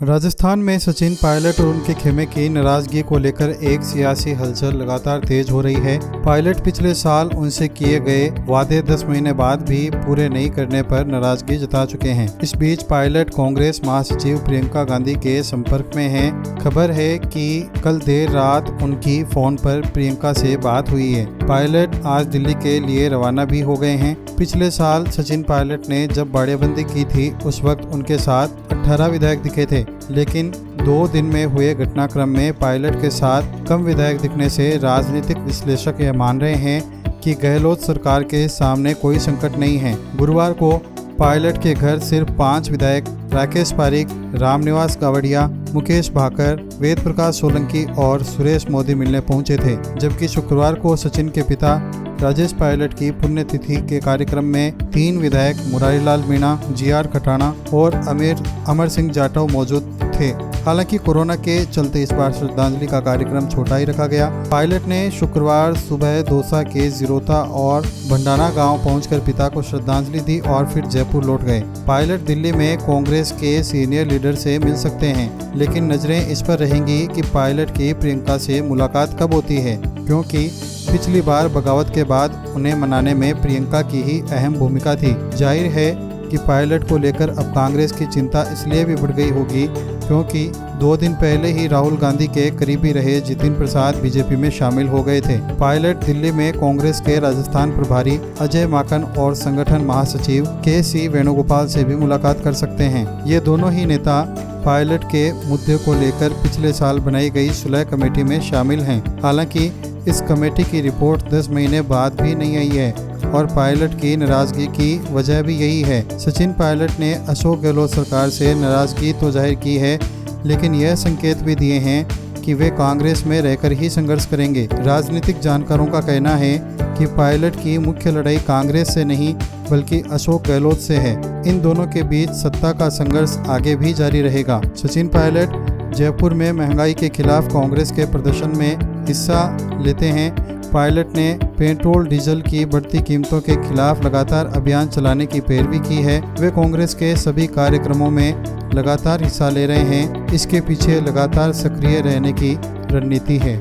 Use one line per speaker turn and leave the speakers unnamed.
राजस्थान में सचिन पायलट और उनके खेमे की नाराजगी को लेकर एक सियासी हलचल लगातार तेज हो रही है। पायलट पिछले साल उनसे किए गए वादे 10 महीने बाद भी पूरे नहीं करने पर नाराजगी जता चुके हैं। इस बीच पायलट कांग्रेस महासचिव प्रियंका गांधी के संपर्क में हैं। खबर है कि कल देर रात उनकी फोन पर प्रियंका से बात हुई है। पायलट आज दिल्ली के लिए रवाना भी हो गए हैं। पिछले साल सचिन पायलट ने जब बाड़ेबंदी की थी उस वक्त उनके साथ 18 विधायक दिखे थे, लेकिन 2 दिन में हुए घटनाक्रम में पायलट के साथ कम विधायक दिखने से राजनीतिक विश्लेषक यह मान रहे हैं कि गहलोत सरकार के सामने कोई संकट नहीं है। गुरुवार को पायलट के घर सिर्फ 5 विधायक राकेश पारीक, रामनिवास गावड़िया, मुकेश भाकर, वेद प्रकाश सोलंकी और सुरेश मोदी मिलने पहुंचे थे, जबकि शुक्रवार को सचिन के पिता राजेश पायलट की पुण्यतिथि के कार्यक्रम में 3 विधायक मुरारीलाल मीणा, जीआर खटाना और अमर सिंह जाटव मौजूद थे। हालांकि कोरोना के चलते इस बार श्रद्धांजलि का कार्यक्रम छोटा ही रखा गया। पायलट ने शुक्रवार सुबह दौसा के जिरोता और भंडाना गांव पहुंचकर पिता को श्रद्धांजलि दी और फिर जयपुर लौट गए। पायलट दिल्ली में कांग्रेस के सीनियर लीडर से मिल सकते हैं, लेकिन नजरें इस पर रहेंगी कि पायलट की प्रियंका से मुलाकात कब होती है, क्योंकि पिछली बार बगावत के बाद उन्हें मनाने में प्रियंका की ही अहम भूमिका थी। जाहिर है कि पायलट को लेकर अब कांग्रेस की चिंता इसलिए भी बढ़ गई होगी क्योंकि 2 दिन पहले ही राहुल गांधी के करीबी रहे जितिन प्रसाद बीजेपी में शामिल हो गए थे। पायलट दिल्ली में कांग्रेस के राजस्थान प्रभारी अजय माकन और संगठन महासचिव के.सी. वेणुगोपाल से भी मुलाकात कर सकते हैं। ये दोनों ही नेता पायलट के मुद्दे को लेकर पिछले साल बनाई गई सुलह कमेटी में शामिल हैं। हालांकि इस कमेटी की रिपोर्ट 10 महीने बाद भी नहीं आई है और पायलट की नाराजगी की वजह भी यही है। सचिन पायलट ने अशोक गहलोत सरकार से नाराजगी तो जाहिर की है, लेकिन यह संकेत भी दिए हैं कि वे कांग्रेस में रहकर ही संघर्ष करेंगे। राजनीतिक जानकारों का कहना है कि पायलट की मुख्य लड़ाई कांग्रेस से नहीं बल्कि अशोक गहलोत से है। इन दोनों के बीच सत्ता का संघर्ष आगे भी जारी रहेगा। सचिन पायलट जयपुर में महंगाई के खिलाफ कांग्रेस के प्रदर्शन में हिस्सा लेते हैं। पायलट ने पेट्रोल डीजल की बढ़ती कीमतों के खिलाफ लगातार अभियान चलाने की पैरवी की है। वे कांग्रेस के सभी कार्यक्रमों में लगातार हिस्सा ले रहे हैं। इसके पीछे लगातार सक्रिय रहने की रणनीति है।